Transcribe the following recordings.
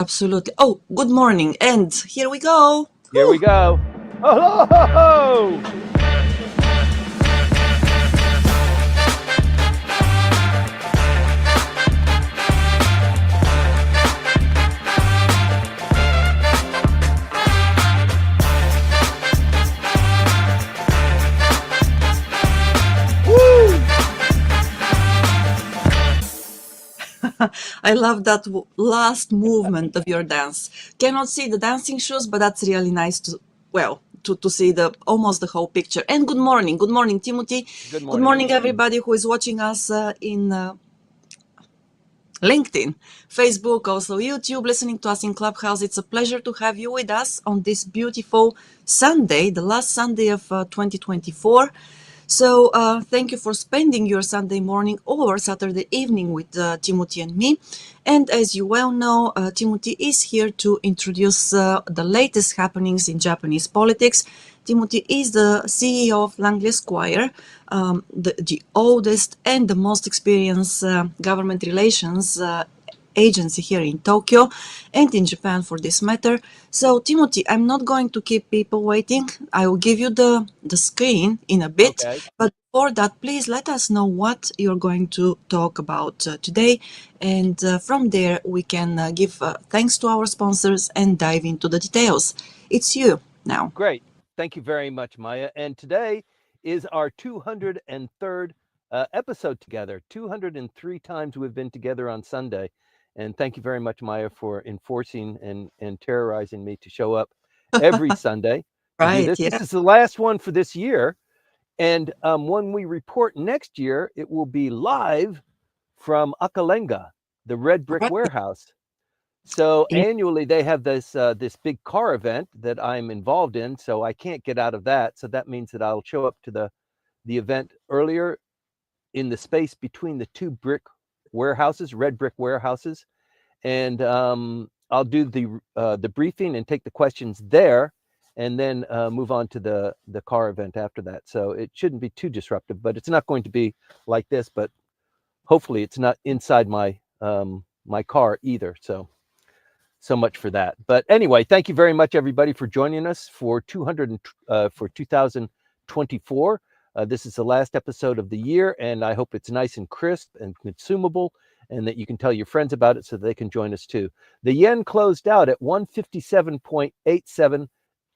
Absolutely. Oh, good morning. And here we go. Here we go. Oh, ho, ho, ho. I love that last movement of your dance. Cannot see the dancing shoes, but that's really nice to see the almost the whole picture. And good morning. Good morning, Timothy. Good Good morning. morning, everybody who is watching us in LinkedIn, Facebook, also YouTube, listening to us in Clubhouse. It's a pleasure to have you with us on this beautiful Sunday, the last Sunday of 2024. So thank you for spending your Sunday morning or Saturday evening with Timothy and me. And as you well know, Timothy is here to introduce the latest happenings in Japanese politics. Timothy is the CEO of Langley Squire, the oldest and the most experienced government relations agency here in Tokyo and in Japan for this matter. So Timothy, I'm not going to keep people waiting. I will give you the screen in a bit. Okay. But before that, please let us know what you're going to talk about today. And from there, we can give thanks to our sponsors and dive into the details. It's you now. Great. Thank you very much, Maya. And today is our 203rd episode together. 203 times we've been together on Sunday. And thank you very much, Maya, for enforcing and terrorizing me to show up every Sunday to do Right, this. yeah. This is the last one for this year. And when we report next year, it will be live from Akalenga, the red brick Right. warehouse. So Yeah. annually they have this big car event that I'm involved in, so I can't get out of that. So that means that I'll show up to the event earlier in the space between the two brick warehouses, red brick warehouses, and I'll do the briefing and take the questions there, and then move on to the car event after that. So it shouldn't be too disruptive, but it's not going to be like this. But hopefully it's not inside my my car either. So much for that. But anyway, thank you very much, everybody, for joining us for 2024. This is the last episode of the year, and I hope it's nice and crisp and consumable, and that you can tell your friends about it so they can join us too. The yen closed out at 157.87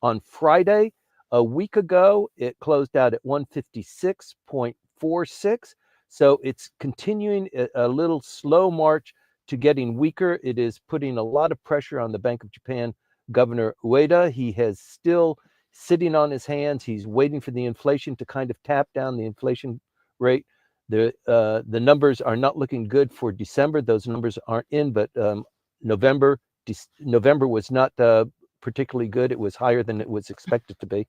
on Friday. A week ago, it closed out at 156.46. So it's continuing a little slow march to getting weaker. It is putting a lot of pressure on the Bank of Japan Governor Ueda. He has still sitting on his hands. He's waiting for the inflation to kind of tap down the inflation rate. The numbers are not looking good for December. Those numbers aren't in, but November was not particularly good. It was higher than it was expected to be.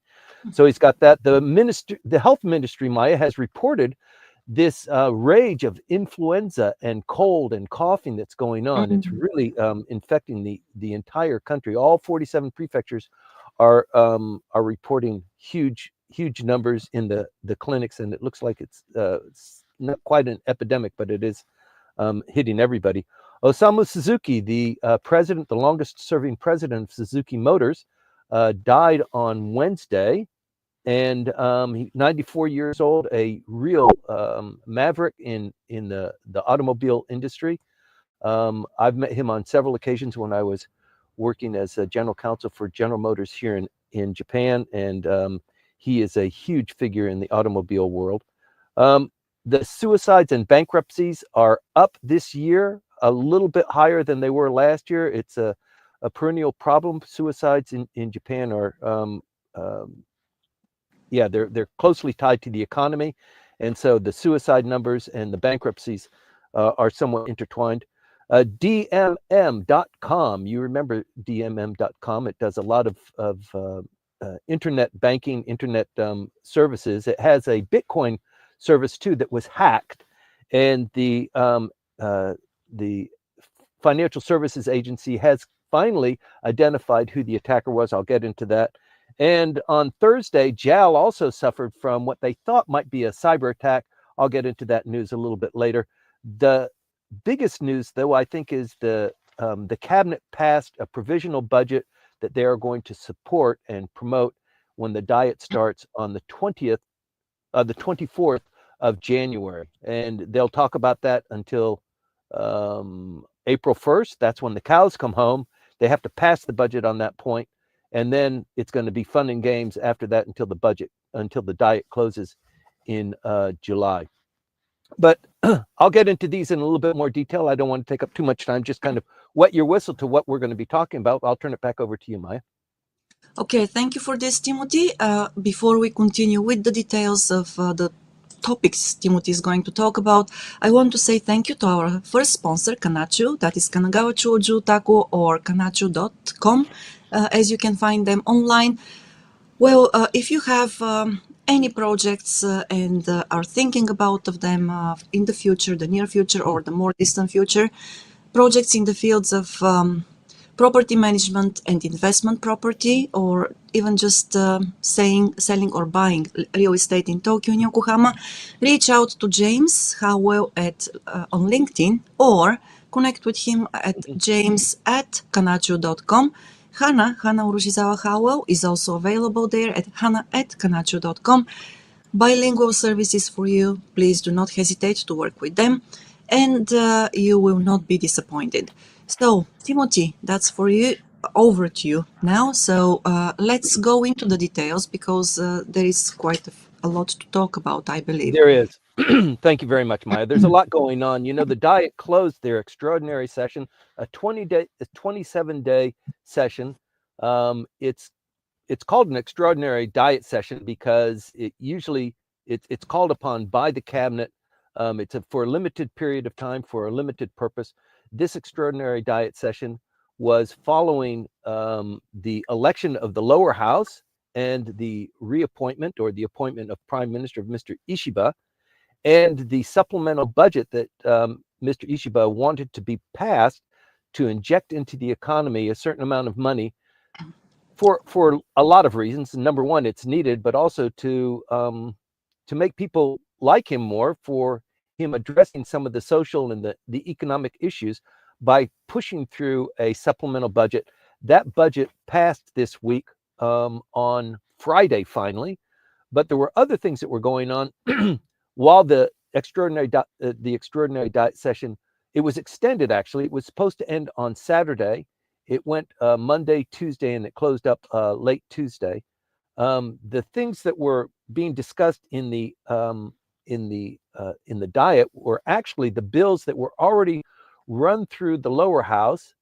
So he's got that. The health ministry, Maya, has reported this rage of influenza and cold and coughing that's going on. It's really infecting the entire country. All 47 prefectures are reporting huge numbers in the clinics, and it looks like it's not quite an epidemic, but it is hitting everybody. Osamu Suzuki, the president, the longest serving president of Suzuki Motors, died on Wednesday. And he's 94 years old, a real maverick in the automobile industry. I've met him on several occasions when I was working as a general counsel for General Motors here in Japan, and he is a huge figure in the automobile world. The suicides and bankruptcies are up this year, a little bit higher than they were last year. It's a perennial problem. Suicides in Japan are they're closely tied to the economy, and so the suicide numbers and the bankruptcies are somewhat intertwined. DMM.com, you remember DMM.com? It does a lot of internet banking, internet services. It has a Bitcoin service too that was hacked, and the Financial Services Agency has finally identified who the attacker was. I'll get into that. And on Thursday, JAL also suffered from what they thought might be a cyber attack. I'll get into that news a little bit later. The biggest news, though, I think, is the the cabinet passed a provisional budget that they are going to support and promote when the diet starts on the 24th of January. And they'll talk about that until April 1st. That's when the cows come home. They have to pass the budget on that point, and then it's going to be fun and games after that until the diet closes in July. But I'll get into these in a little bit more detail. I don't want to take up too much time, just kind of wet your whistle to what we're going to be talking about. I'll turn it back over to you, Maya. Okay, thank you for this, Timothy. Before we continue with the details of the topics Timothy is going to talk about, I want to say thank you to our first sponsor, Kanchu, that is Kanagawa Chuo Jutaku or kanachu.com, as you can find them online. Well, if you have any projects and are thinking about of them in the future, the near future or the more distant future, projects in the fields of property management and investment property, or even just selling or buying real estate in Tokyo and Yokohama, reach out to James Howell on LinkedIn or connect with him at james@kanachu.com. Hannah Urushizawa Howell is also available there at hannah@kanachu.com. Bilingual services for you. Please do not hesitate to work with them, and you will not be disappointed. So, Timothy, that's for you. Over to you now. So let's go into the details because there is quite a lot to talk about, I believe. There is. Thank you very much, Maya. There's a lot going on. You know, the diet closed their extraordinary session, a 27-day session. It's called an extraordinary diet session because it's called upon by the cabinet. It's for a limited period of time for a limited purpose. This extraordinary diet session was following the election of the lower house and the reappointment or the appointment of Prime Minister of Mr. Ishiba, and the supplemental budget that Mr. Ishiba wanted to be passed to inject into the economy a certain amount of money for a lot of reasons. Number one, it's needed, but also to make people like him more, for him addressing some of the social and the economic issues by pushing through a supplemental budget. That budget passed this week on Friday finally, but there were other things that were going on while the extraordinary diet session. It was extended, actually. It was supposed to end on Saturday. It went Monday, Tuesday, and it closed up late Tuesday. The things that were being discussed in the diet were actually the bills that were already run through the lower house,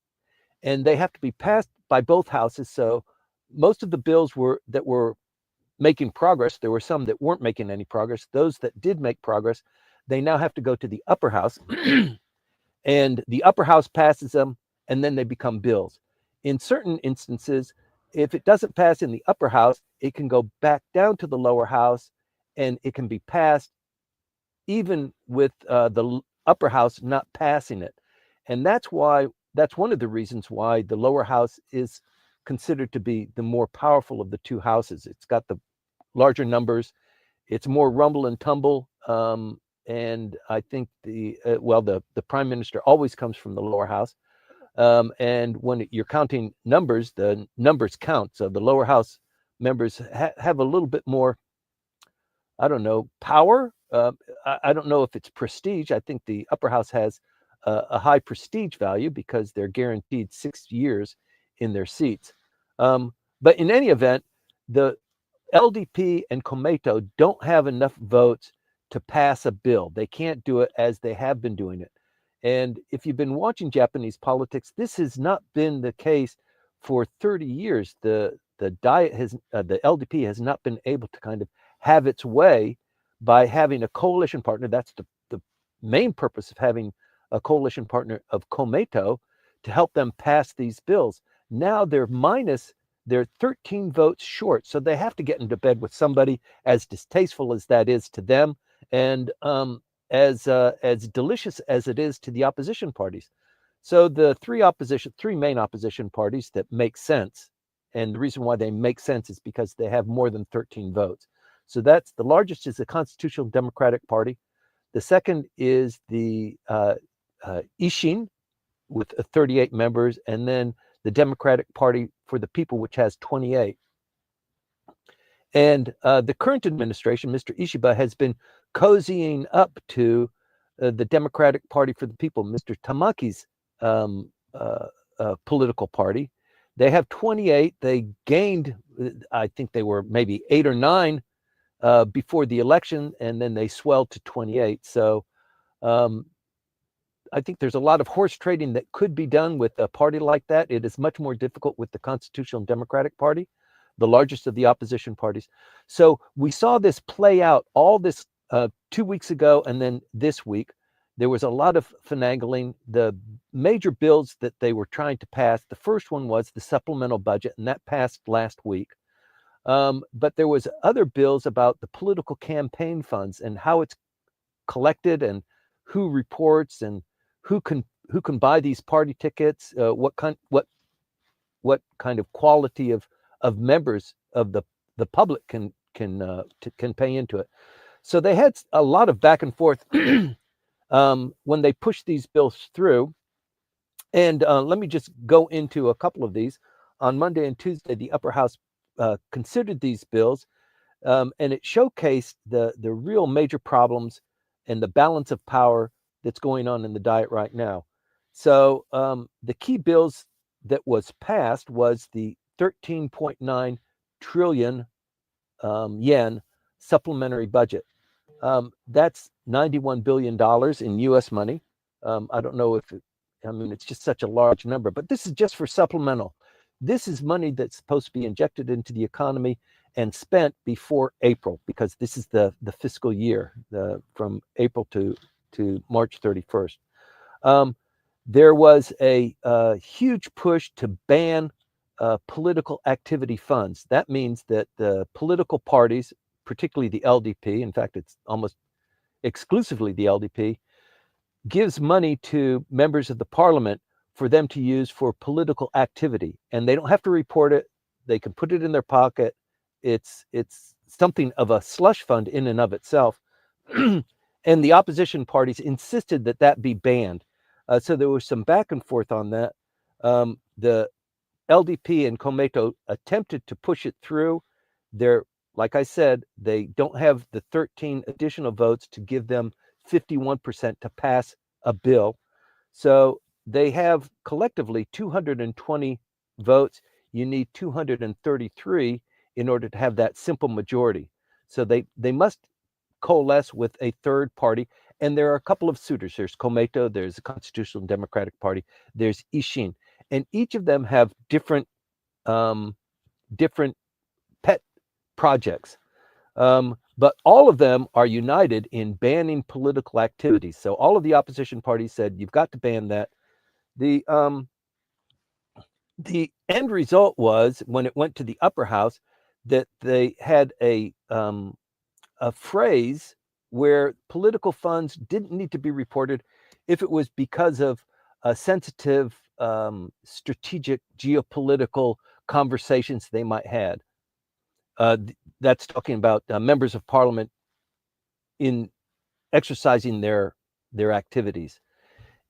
and they have to be passed by both houses. So most of the bills that were making progress, there were some that weren't making any progress. Those that did make progress, they now have to go to the upper house, and the upper house passes them, and then they become bills. In certain instances, if it doesn't pass in the upper house, it can go back down to the lower house, and it can be passed even with the upper house not passing it. And that's one of the reasons why the lower house is considered to be the more powerful of the two houses. It's got the larger numbers. It's more rumble and tumble. And I think the prime minister always comes from the lower house. And when you're counting numbers, the numbers count. So the lower house members have a little bit more, I don't know, power. I don't know if it's prestige. I think the upper house has a high prestige value because they're guaranteed 6 years in their seats. But in any event, the LDP and Komeito don't have enough votes to pass a bill. They can't do it as they have been doing it. And if you've been watching Japanese politics, this has not been the case for 30 years. The LDP has not been able to kind of have its way by having a coalition partner. That's the main purpose of having a coalition partner of Komeito, to help them pass these bills. Now they're 13 votes short, so they have to get into bed with somebody, as distasteful as that is to them, and as delicious as it is to the opposition parties. So the three main opposition parties that make sense, and the reason why they make sense is because they have more than 13 votes. So that's the largest is the Constitutional Democratic Party. The second is the Ishin, with 38 members, and then the Democratic Party for the People, which has 28. And the current administration, Mr. Ishiba, has been cozying up to the Democratic Party for the People, Mr. Tamaki's political party. They have 28. They gained, I think they were maybe 8 or 9 before the election, and then they swelled to 28. So I think there's a lot of horse trading that could be done with a party like that. It is much more difficult with the Constitutional Democratic Party, the largest of the opposition parties. So we saw this play out all this 2 weeks ago, and then this week. There was a lot of finagling. The major bills that they were trying to pass, the first one was the supplemental budget, and that passed last week. But there was other bills about the political campaign funds and how it's collected and who reports and who can buy these party tickets, what kind of quality of members of the public can pay into it. So they had a lot of back and forth when they pushed these bills through. And let me just go into a couple of these. On Monday and Tuesday, the upper house considered these bills, and it showcased the real major problems and the balance of power that's going on in the Diet right now. So the key bills that was passed was the 13.9 trillion yen supplementary budget. That's $91 billion in US money. I don't know if it's just such a large number, but this is just for supplemental. This is money that's supposed to be injected into the economy and spent before April, because this is the fiscal year from April to March 31st. There was a huge push to ban political activity funds. That means that the political parties, particularly the LDP, in fact, it's almost exclusively the LDP, gives money to members of the parliament for them to use for political activity. And they don't have to report it. They can put it in their pocket. It's something of a slush fund in and of itself. And the opposition parties insisted that that be banned. So there was some back and forth on that. The LDP and Komeito attempted to push it through. Like I said, they don't have the 13 additional votes to give them 51% to pass a bill. So they have collectively 220 votes. You need 233 in order to have that simple majority. So they must coalesce with a third party. And there are a couple of suitors. There's Komeito, there's the Constitutional Democratic Party, there's Ishin. And each of them have different pet projects. But all of them are united in banning political activities. So all of the opposition parties said, you've got to ban that. The end result was, when it went to the upper house, that they had a phrase where political funds didn't need to be reported if it was because of sensitive strategic geopolitical conversations they might had. That's talking about members of parliament in exercising their activities.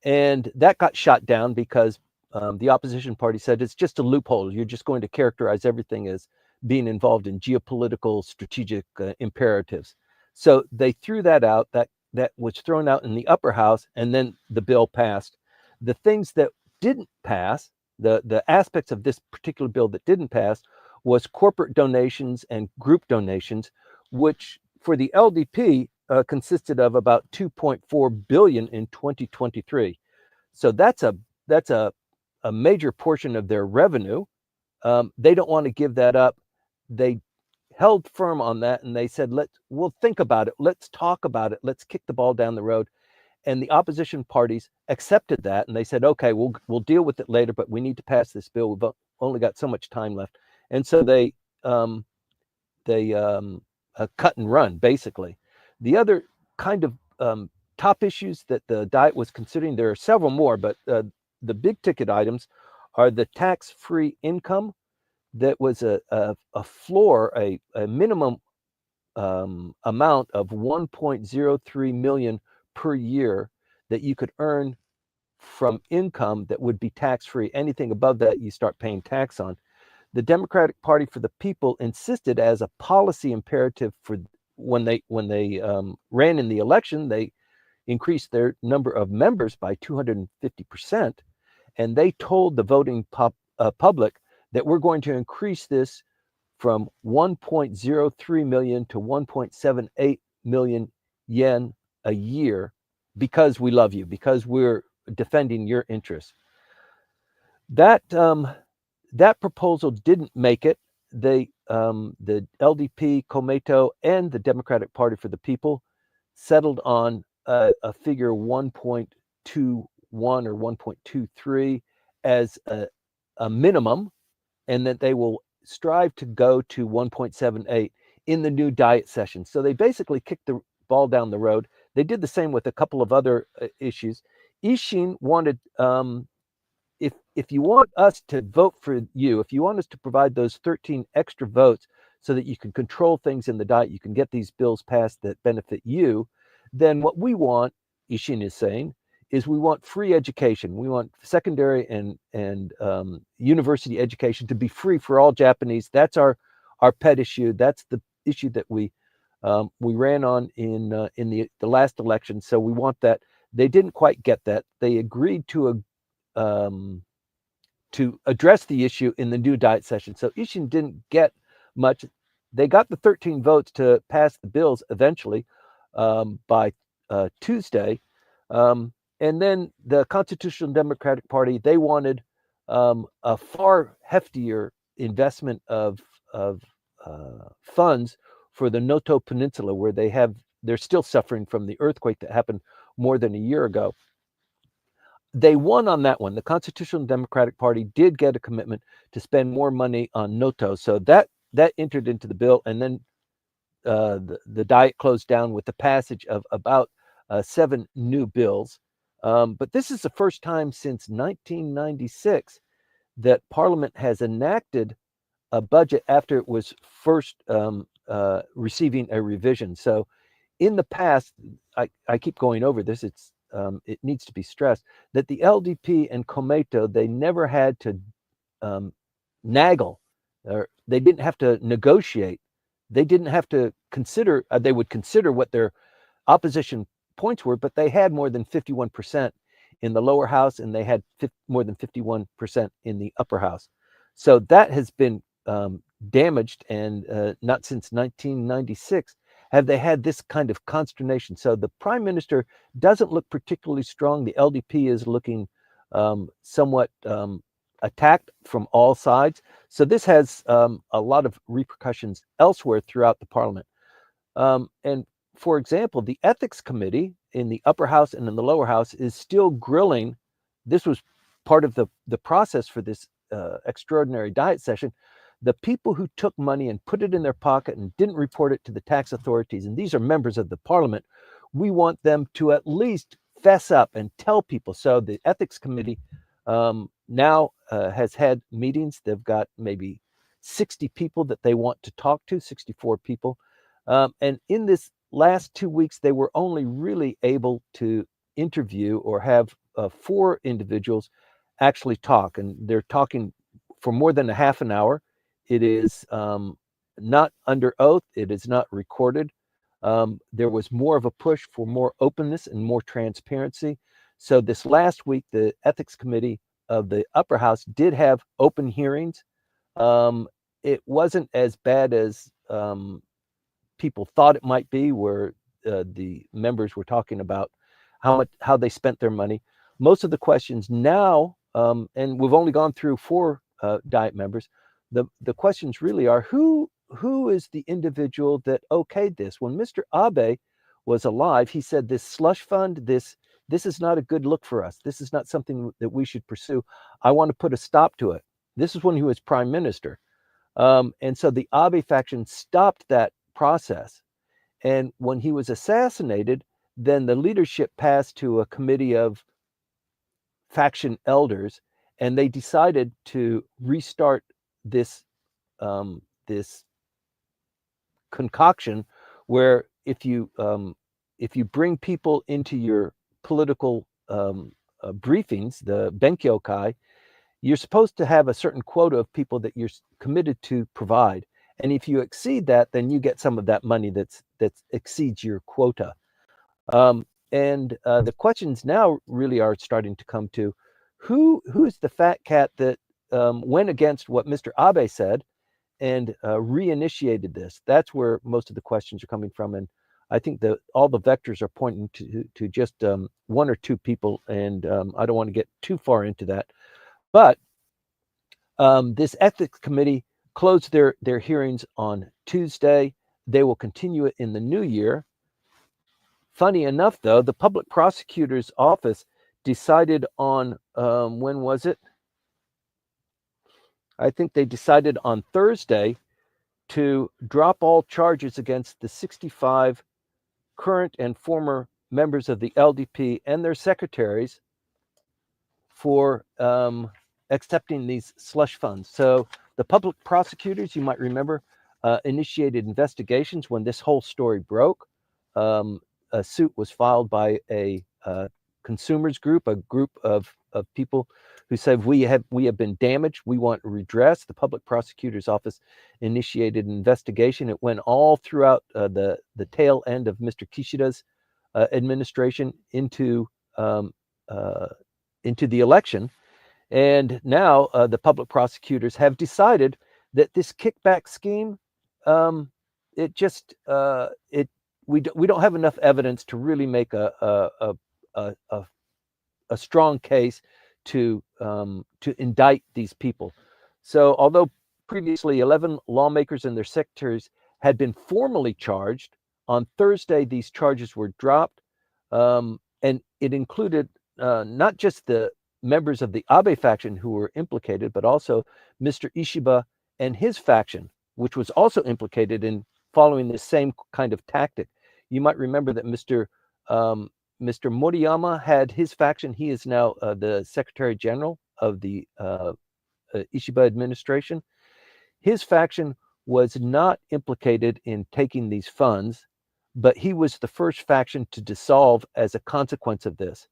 And that got shot down because the opposition party said it's just a loophole. You're just going to characterize everything as being involved in geopolitical strategic imperatives. So they threw that out. That was thrown out in the upper house, and then the bill passed. The things that didn't pass, the aspects of this particular bill that didn't pass, was corporate donations and group donations, which for the LDP consisted of about 2.4 billion in 2023. So that's a major portion of their revenue. They don't want to give that up. They held firm on that, and they said, we'll think about it. Let's talk about it. Let's kick the ball down the road. And the opposition parties accepted that, and they said, okay, we'll deal with it later, but we need to pass this bill. We've only got so much time left. And so they cut and run, basically. The other kind of top issues that the Diet was considering, there are several more, but the big ticket items are the tax-free income. That was a floor, a minimum amount of 1.03 million per year that you could earn from income that would be tax-free. Anything above that, you start paying tax on. The Democratic Party for the People insisted as a policy imperative for when they ran in the election, they increased their number of members by 250%, and they told the voting public that we're going to increase this from 1.03 million to 1.78 million yen a year because we love you, because we're defending your interests. That that proposal didn't make it. The LDP, Komeito, and the Democratic Party for the People settled on a figure 1.21 or 1.23 as a minimum, and that they will strive to go to 1.78 in the new diet session. So they basically kicked the ball down the road. They did the same with a couple of other issues. Ishin wanted, if you want us to vote for you, if you want us to provide those 13 extra votes so that you can control things in the diet, you can get these bills passed that benefit you, then what we want, Ishin is saying, is we want free education. We want secondary and university education to be free for all Japanese. That's our pet issue. That's the issue that we ran on in the last election. So we want that. They didn't quite get that. They agreed to address the issue in the new diet session. So Ishin didn't get much. They got the 13 votes to pass the bills eventually by Tuesday. And then the Constitutional Democratic Party, they wanted a far heftier investment of funds for the Noto Peninsula, where they're still suffering from the earthquake that happened more than a year ago. They won on that one. The Constitutional Democratic Party did get a commitment to spend more money on Noto, so that entered into the bill, and then the diet closed down with the passage of about 7 new bills. But this is the first time since 1996 that Parliament has enacted a budget after it was first receiving a revision. So in the past, I keep going over this, it needs to be stressed that the LDP and Komeito, they never had to naggle, or they didn't have to negotiate. They didn't have to consider, they would consider what their opposition points were, but they had more than 51% in the lower house, and they had more than 51% in the upper house. So that has been damaged, and not since 1996 have they had this kind of consternation. So the prime minister doesn't look particularly strong. The LDP is looking somewhat attacked from all sides. So this has a lot of repercussions elsewhere throughout the parliament. And for example, the ethics committee in the upper house and in the lower house is still grilling. This was part of the process for this extraordinary diet session. The people who took money and put it in their pocket and didn't report it to the tax authorities, and these are members of the parliament, we want them to at least fess up and tell people. So the ethics committee now has had meetings. They've got maybe 60 people that they want to talk to, 64 people. And in this last 2 weeks, they were only really able to interview or have 4 individuals actually talk. And they're talking for more than a half an hour. It is not under oath. It is not recorded. There was more of a push for more openness and more transparency. So this last week, the ethics committee of the upper house did have open hearings. It wasn't as bad as people thought it might be, where the members were talking about how they spent their money. Most of the questions now, and we've only gone through 4 diet members, the questions really are who is the individual that okayed this? When Mr. Abe was alive, he said this slush fund, this is not a good look for us. This is not something that we should pursue. I want to put a stop to it. This is when he was prime minister. And so the Abe faction stopped that process. And when he was assassinated, then the leadership passed to a committee of faction elders, and they decided to restart this this concoction where if you bring people into your political briefings, the Benkyokai, you're supposed to have a certain quota of people that you're committed to provide. And if you exceed that, then you get some of that money that exceeds your quota. And the questions now really are starting to come to who's the fat cat that went against what Mr. Abe said and reinitiated this. That's where most of the questions are coming from. And I think that all the vectors are pointing to just one or two people. And I don't want to get too far into that. But this ethics committee closed their hearings on Tuesday. They will continue it in the new year. Funny enough, though, the public prosecutor's office decided on, when was it? I think they decided on Thursday to drop all charges against the 65 current and former members of the LDP and their secretaries for accepting these slush funds. So the public prosecutors, you might remember, initiated investigations when this whole story broke. A suit was filed by a consumers group, a group of people who said we have been damaged. We want redress. The public prosecutor's office initiated an investigation. It went all throughout the tail end of Mr. Kishida's administration into the election, and now the public prosecutors have decided that this kickback scheme, we don't have enough evidence to really make a strong case to indict these people. So although previously 11 lawmakers and their secretaries had been formally charged, on Thursday these charges were dropped, and it included not just the members of the Abe faction who were implicated, but also Mr. Ishiba and his faction, which was also implicated in following this same kind of tactic. You might remember that Mr. Moriyama had his faction. He is now the Secretary General of the Ishiba administration. His faction was not implicated in taking these funds, but he was the first faction to dissolve as a consequence of this.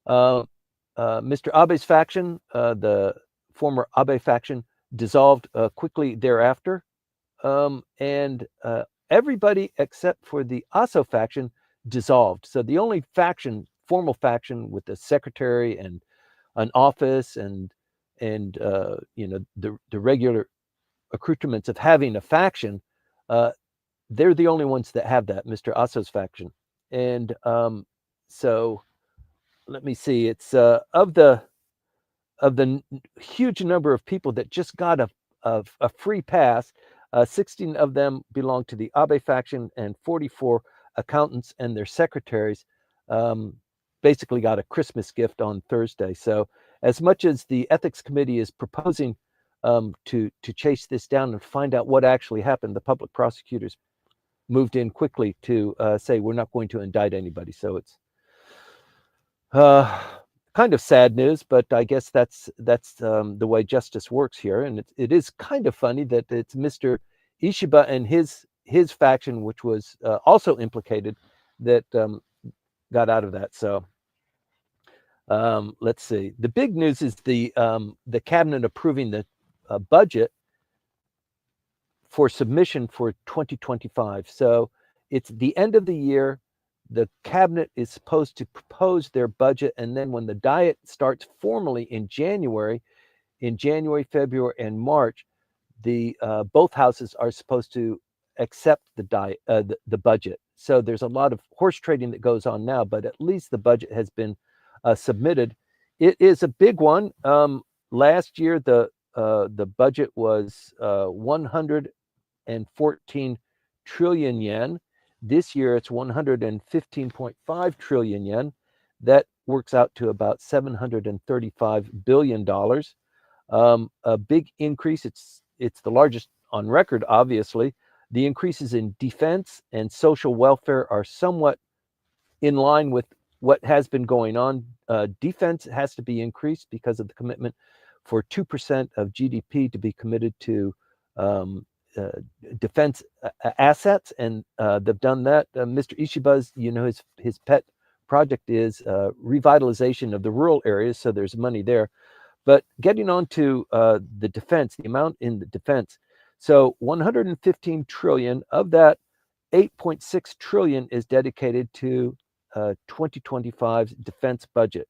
Mr. Abe's faction, the former Abe faction, dissolved quickly thereafter. And everybody except for the Aso faction dissolved. So the only faction, formal faction with a secretary and an office and the regular accoutrements of having a faction, they're the only ones that have that, Mr. Aso's faction. And so let me see, it's of the huge number of people that just got a free pass, 16 of them belong to the Abe faction, and 44 accountants and their secretaries basically got a Christmas gift on Thursday. So as much as the ethics committee is proposing to chase this down and find out what actually happened, the public prosecutors moved in quickly to say we're not going to indict anybody. So it's kind of sad news, but I guess that's the way justice works here. And it is kind of funny that it's Mr. Ishiba and his faction, which was also implicated, that got out of that. So let's see. The big news is the cabinet approving the budget for submission for 2025. So it's the end of the year. The cabinet is supposed to propose their budget, and then when the diet starts formally in January, February, and March, the both houses are supposed to accept the budget. So there's a lot of horse trading that goes on now, but at least the budget has been submitted. It is a big one. Last year, the budget was 114 trillion yen. This year, it's 115.5 trillion yen. That works out to about $735 billion. A big increase. It's the largest on record, obviously. The increases in defense and social welfare are somewhat in line with what has been going on. Defense has to be increased because of the commitment for 2% of GDP to be committed to defense assets, and they've done that. Mr. Ishiba's, his pet project is revitalization of the rural areas, so there's money there. But getting on to the defense, the amount in the defense. So 115 trillion of that, 8.6 trillion is dedicated to 2025's defense budget.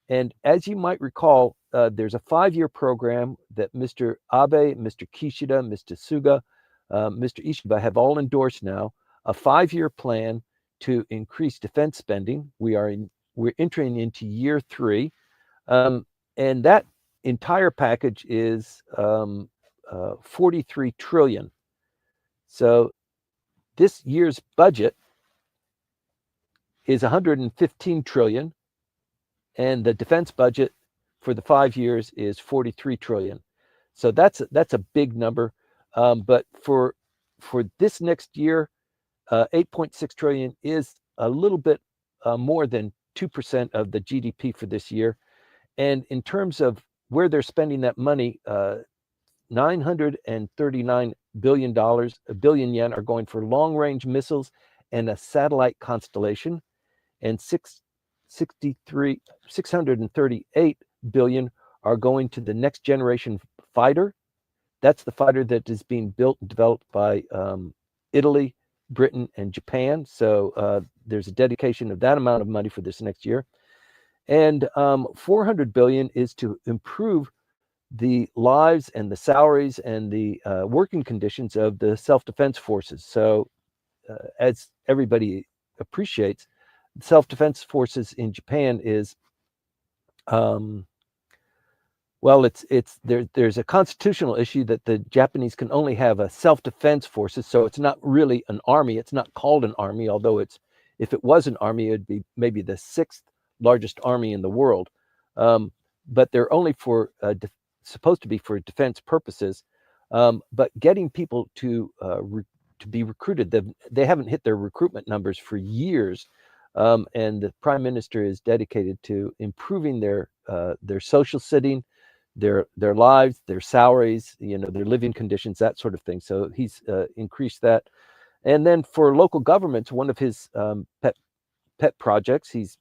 And as you might recall, there's a 5-year program that Mr. Abe, Mr. Kishida, Mr. Suga, Mr. Ishiba have all endorsed now, a 5-year plan to increase defense spending. We're entering into year 3. And that entire package is 43 trillion. So this year's budget is 115 trillion, and the defense budget for the 5 years is 43 trillion. So that's a big number. But for this next year, 8.6 trillion is a little bit more than 2% of the GDP for this year. And in terms of where they're spending that money, $939 billion, a billion yen, are going for long-range missiles and a satellite constellation, and 638 billion are going to the next generation fighter. That's the fighter that is being built and developed by Italy, Britain, and Japan. So there's a dedication of that amount of money for this next year. And 400 billion is to improve the lives and the salaries and the working conditions of the self-defense forces. So as everybody appreciates, self-defense forces in Japan is there's a constitutional issue that the Japanese can only have a self-defense forces, so it's not really an army. It's not called an army, although if it was an army, it'd be maybe the 6th largest army in the world. But they're only supposed to be for defense purposes. But getting people to be recruited, they haven't hit their recruitment numbers for years. And the prime minister is dedicated to improving their social sitting, their lives, their salaries, their living conditions, that sort of thing. So he's increased that. And then for local governments, one of his pet projects, he's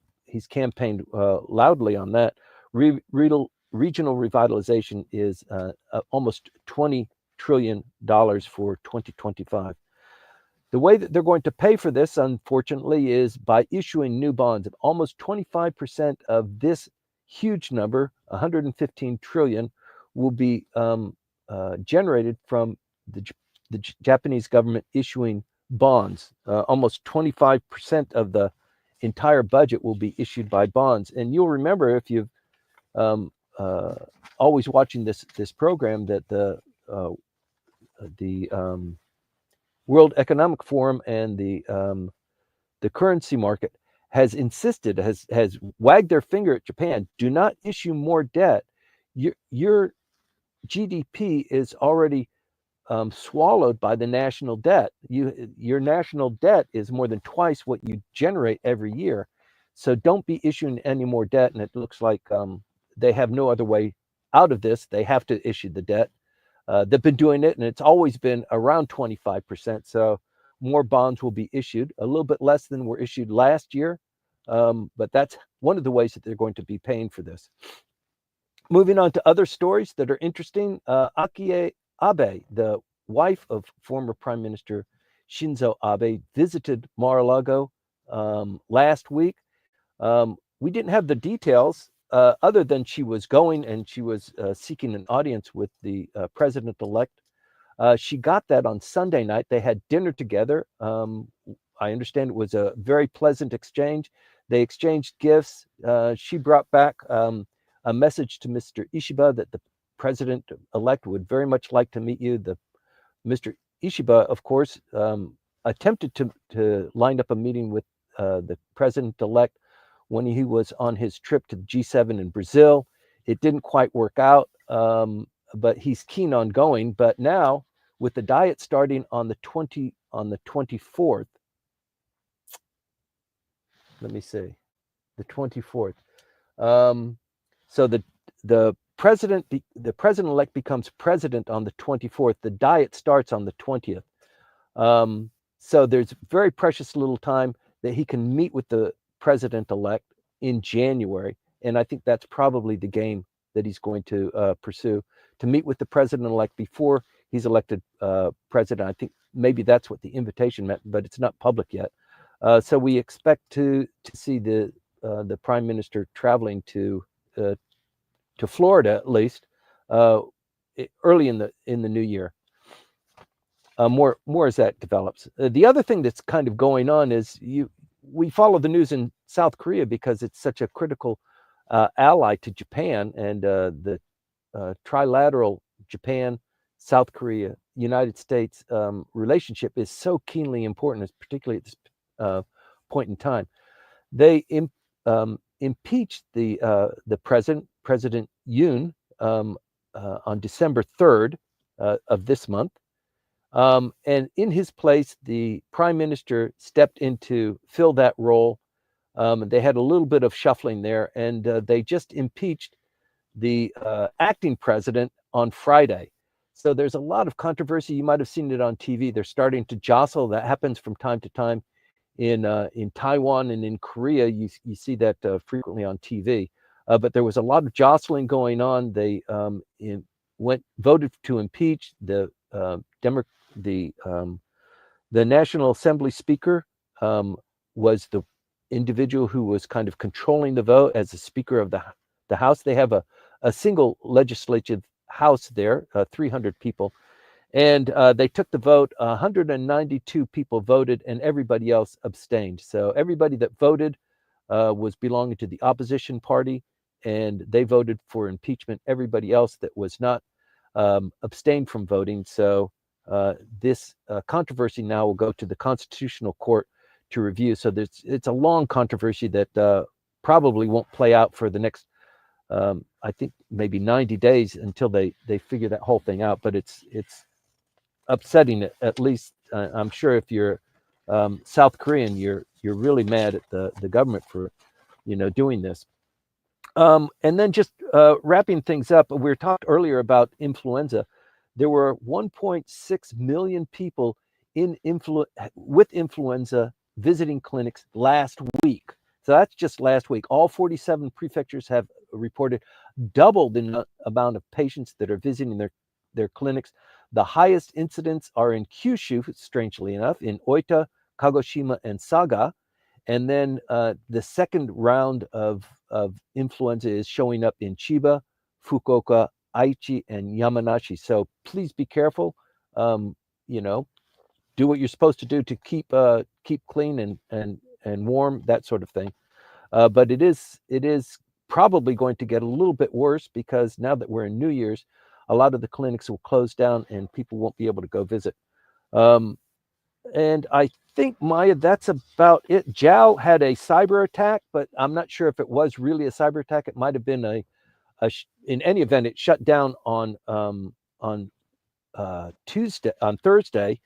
campaigned loudly on that. Regional revitalization is almost $20 trillion for 2025. The way that they're going to pay for this, unfortunately, is by issuing new bonds. Almost 25% of this huge number, 115 trillion, will be generated from the Japanese government issuing bonds. Almost 25% of the entire budget will be issued by bonds. And you'll remember, if you've always watching this program, that the World Economic Forum and the currency market has insisted, has wagged their finger at Japan. Do not issue more debt. Your GDP is already swallowed by the national debt. Your national debt is more than twice what you generate every year. So don't be issuing any more debt. And it looks like they have no other way out of this. They have to issue the debt. They've been doing it, and it's always been around 25%. So more bonds will be issued, a little bit less than were issued last year. But that's one of the ways that they're going to be paying for this. Moving on to other stories that are interesting. Akie Abe, the wife of former Prime Minister Shinzo Abe, visited Mar-a-lago last week. We didn't have the details other than she was going and she was seeking an audience with the president-elect. She got that on Sunday night. They had dinner together. I understand it was a very pleasant exchange. They exchanged gifts. She brought back a message to Mr. Ishiba that the president-elect would very much like to meet you. Mr. Ishiba, of course, attempted to line up a meeting with the president-elect when he was on his trip to the G7 in Brazil. It didn't quite work out, but he's keen on going. But now, with the diet starting on the 24th, let me see, the 24th. So the president-elect becomes president on the 24th. The diet starts on the 20th. So there's very precious little time that he can meet with the president-elect in January, and I think that's probably the game that he's going to pursue, to meet with the president-elect before he's elected president. I think maybe that's what the invitation meant, but it's not public yet. So we expect to see the prime minister traveling to Florida, at least early in the new year. More as that develops. The other thing that's kind of going on is we follow the news in South Korea because it's such a critical ally to Japan, and the trilateral Japan, South Korea, United States relationship is so keenly important, particularly at this point in time. They impeached the President Yoon, on December 3rd of this month. And in his place, the prime minister stepped in to fill that role. They had a little bit of shuffling there, and they just impeached the acting president on Friday. So there's a lot of controversy. You might have seen it on TV. They're starting to jostle. That happens from time to time in Taiwan and in Korea. You see that frequently on TV. But there was a lot of jostling going on. They voted to impeach the National Assembly Speaker. Was the individual who was kind of controlling the vote as the Speaker of the House. They have a single legislative house there, 300 people, and they took the vote. 192 people voted, and everybody else abstained. So everybody that voted was belonging to the opposition party, and they voted for impeachment. Everybody else that was not abstained from voting. So this controversy now will go to the Constitutional Court to review. So it's a long controversy that probably won't play out for the next, I think, maybe 90 days until they figure that whole thing out. But it's upsetting, at least. I'm sure if you're South Korean, you're really mad at the government for doing this. And then just wrapping things up, we talked earlier about influenza. There were 1.6 million people with influenza visiting clinics last week. So that's just last week. All 47 prefectures have reported double the amount of patients that are visiting their clinics. The highest incidents are in Kyushu, strangely enough, in Oita, Kagoshima, and Saga. And then the second round of influenza is showing up in Chiba, Fukuoka, Aichi, and Yamanashi. So please be careful. Do what you're supposed to do to keep clean and warm, that sort of thing. But it is probably going to get a little bit worse, because now that we're in New Year's, a lot of the clinics will close down and people won't be able to go visit. And I think, Maya, that's about it. JAL had a cyber attack, but I'm not sure if it was really a cyber attack. It might have been in any event, it shut down on Thursday.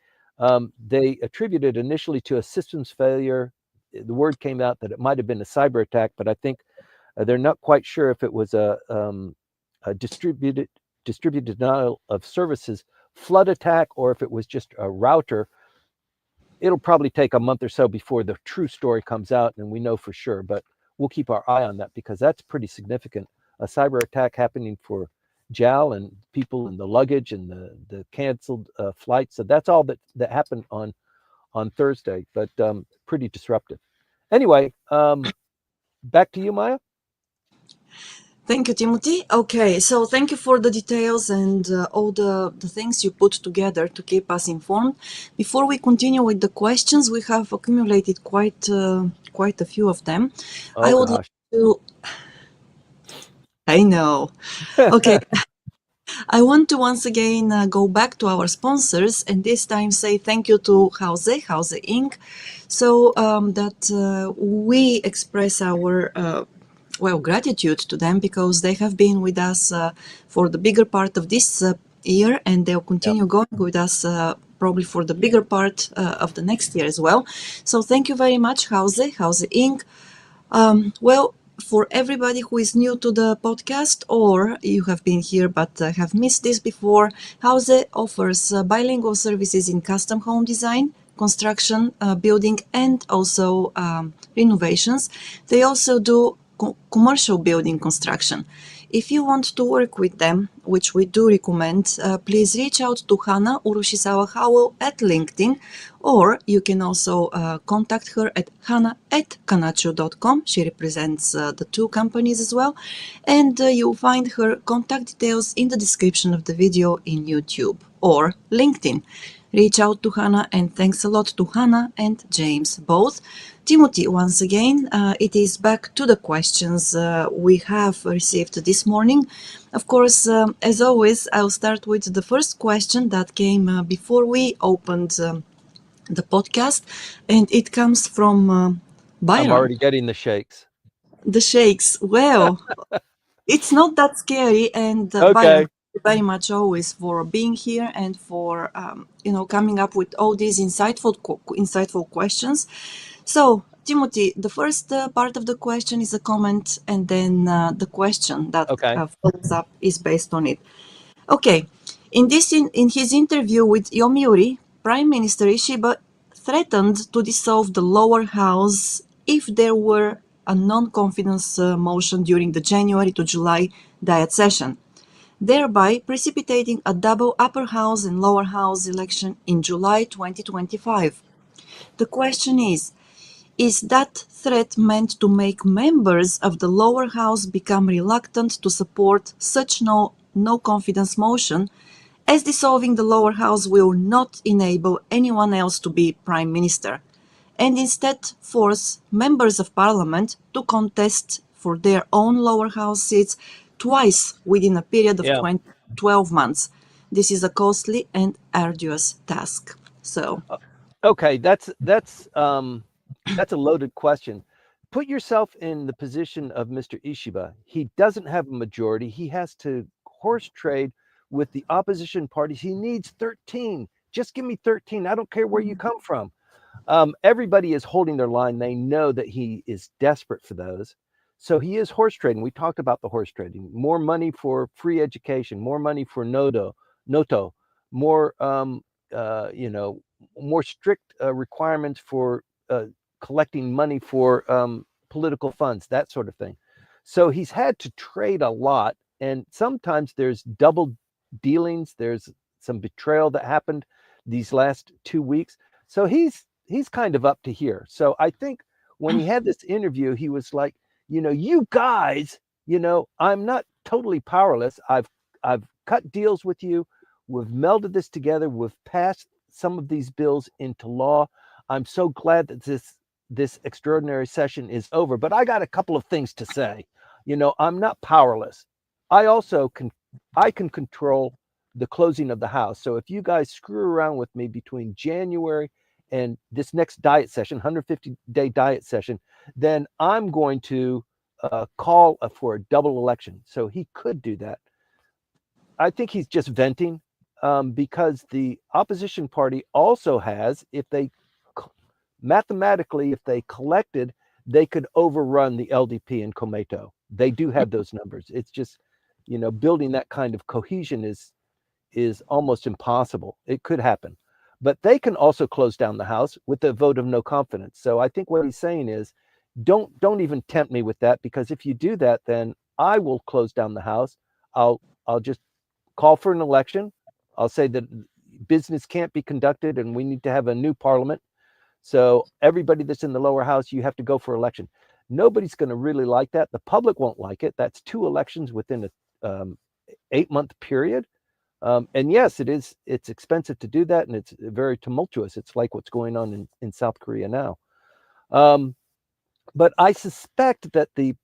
They attributed initially to a systems failure. The word came out that it might have been a cyber attack, but I think they're not quite sure if it was a distributed denial of services flood attack, or if it was just a router. It'll probably take a month or so before the true story comes out and we know for sure, but we'll keep our eye on that, because that's pretty significant. A cyber attack happening for JAL and people and the luggage and the canceled flights. So that's all that happened on Thursday, but pretty disruptive. Anyway, back to you, Maya. Thank you, Timothy. Okay, so thank you for the details and all the things you put together to keep us informed. Before we continue with the questions, we have accumulated quite a few of them. Oh, I would gosh. like to... I know. Okay. I want to once again go back to our sponsors, and this time say thank you to Hause Inc. So that we express our gratitude to them, because they have been with us for the bigger part of this year, and they'll continue going with us probably for the bigger part of the next year as well. So thank you very much, Hause Inc. For everybody who is new to the podcast, or you have been here but have missed this before, Hause offers bilingual services in custom home design, construction, building, and also renovations. They also do commercial building construction. If you want to work with them, which we do recommend, please reach out to Hana Urushisawa Howell at LinkedIn, or you can also contact her at hana@kanachu.com. She represents the two companies as well, and you'll find her contact details in the description of the video in YouTube or LinkedIn. Reach out to Hannah, and thanks a lot to Hannah and James both. Timothy, once again, it is back to the questions we have received this morning. Of course, as always, I'll start with the first question that came before we opened the podcast, and it comes from Byron. I'm already getting the shakes. The shakes. Well, it's not that scary, and Okay. Byron, thank you very much always for being here and for coming up with all these insightful questions. So, Timothy, the first part of the question is a comment, and then the question that Okay. follows up is based on it. Okay, in his interview with Yomiuri, Prime Minister Ishiba threatened to dissolve the lower house if there were a non-confidence motion during the January to July Diet session, thereby precipitating a double upper house and lower house election in July 2025. The question is that threat meant to make members of the lower house become reluctant to support such no confidence motion, as dissolving the lower house will not enable anyone else to be prime minister, and instead force members of parliament to contest for their own lower house seats twice within a period of 12 months. This is a costly and arduous task. So, okay, that's a loaded question. Put yourself in the position of Mr. Ishiba. He doesn't have a majority. He has to horse trade with the opposition parties. He needs 13. Just give me 13. I don't care where you come from. Everybody is holding their line. They know that he is desperate for those. So he is horse trading. We talked about the horse trading. More money for free education, more money for Noto, more more strict requirements for collecting money for political funds, that sort of thing. So he's had to trade a lot, and sometimes there's double dealings. There's some betrayal that happened these last 2 weeks. So he's kind of up to here. So I think when he had this interview, he was like, you guys, I'm not totally powerless. I've cut deals with you. We've melded this together. We've passed some of these bills into law. I'm so glad that this extraordinary session is over. But I got a couple of things to say. I'm not powerless. I can control the closing of the house. So if you guys screw around with me between January and this next diet session, 150-day diet session, then I'm going to call for a double election. So he could do that. I think he's just venting because the opposition party also has, mathematically, if they collected, they could overrun the LDP in Komeito. They do have those numbers. It's just, building that kind of cohesion is almost impossible. It could happen. But they can also close down the House with a vote of no confidence. So I think what he's saying is, don't even tempt me with that, because if you do that, then I will close down the House. I'll just call for an election. I'll say that business can't be conducted and we need to have a new parliament. So everybody that's in the lower house, you have to go for election. Nobody's going to really like that. The public won't like it. That's 2 elections within a 8-month period. And yes, it's expensive to do that, and it's very tumultuous. It's like what's going on in South Korea now. But I suspect that the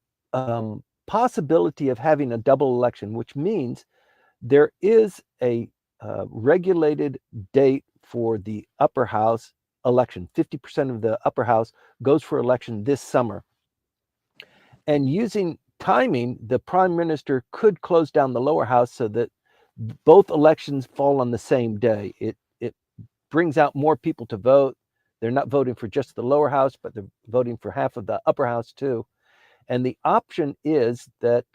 possibility of having a double election, which means there is a regulated date for the upper house election. 50% of the upper house goes for election this summer. And using timing, the prime minister could close down the lower house so that both elections fall on the same day. It brings out more people to vote. They're not voting for just the lower house, but they're voting for half of the upper house too. And the option is that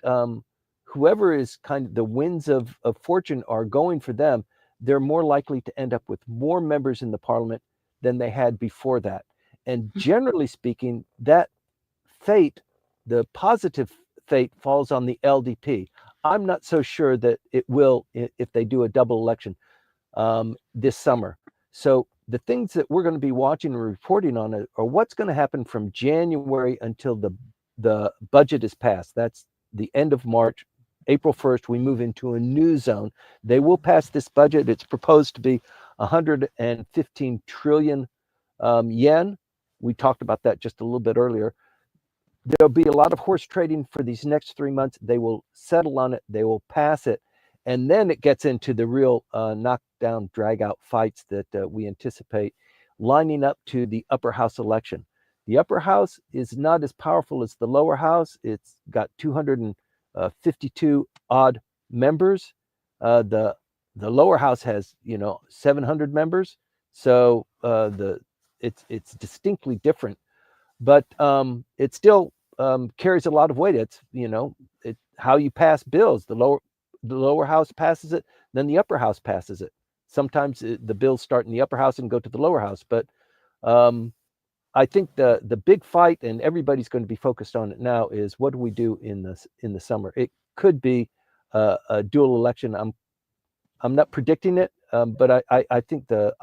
whoever is kind of the winds of fortune are going for them, they're more likely to end up with more members in the parliament than they had before that. And generally speaking, that fate, the positive fate, falls on the LDP. I'm not so sure that it will if they do a double election this summer. So the things that we're going to be watching and reporting on are what's going to happen from January until the budget is passed. That's the end of March. April 1st, we move into a new zone. They will pass this budget. It's proposed to be 115 trillion yen. We talked about that just a little bit earlier. There'll be a lot of horse trading for these next 3 months. They will settle on it. They will pass it. And then it gets into the real knockdown, drag out fights that we anticipate lining up to the upper house election. The upper house is not as powerful as the lower house. It's got 252 odd members. The lower house has 700 members. So it's distinctly different, but it still carries a lot of weight. It's how you pass bills. The lower house passes it, then the upper house passes it. Sometimes the bills start in the upper house and go to the lower house, but I think the big fight, and everybody's going to be focused on it now, is what do we do in the summer? It could be a dual election. I'm not predicting it, but I think the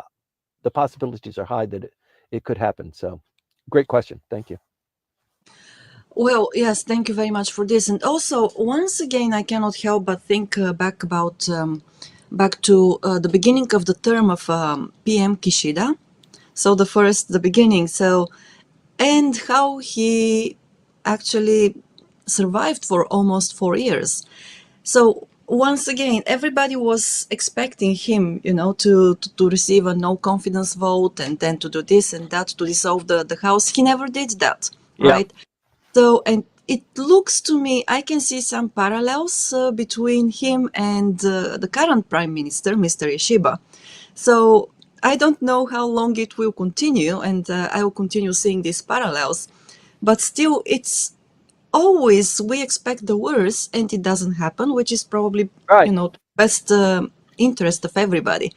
possibilities are high that it could happen. So, great question. Thank you. Well, yes, thank you very much for this. And also, once again, I cannot help but think back to the beginning of the term of PM Kishida. So the beginning. So, and how he actually survived for almost 4 years. So once again, everybody was expecting him, to receive a no confidence vote and then to do this and that to dissolve the house. He never did that, Yeah. right? So, and it looks to me, I can see some parallels between him and the current prime minister, Mr. Ishiba. So I don't know how long it will continue, and I will continue seeing these parallels. But still, it's always we expect the worst, and it doesn't happen, which is probably Right. best interest of everybody.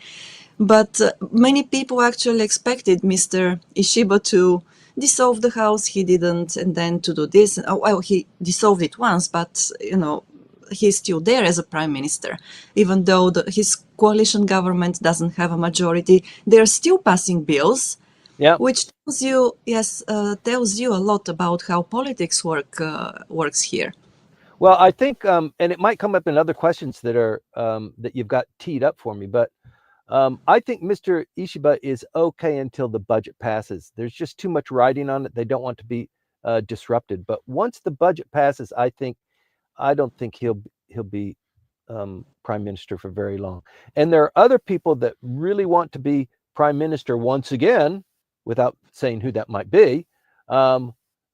But many people actually expected Mr. Ishiba to dissolve the house. He didn't, and then to do this. Well, he dissolved it once, but he's still there as a prime minister, even though his coalition government doesn't have a majority. They're still passing bills, Yeah. which tells you a lot about how politics works here. Well, I think, and it might come up in other questions that are that you've got teed up for me, but I think Mr. Ishiba is okay until the budget passes. There's just too much riding on it. They don't want to be disrupted. But once the budget passes, I don't think he'll be prime minister for very long. And there are other people that really want to be prime minister once again, without saying who that might be,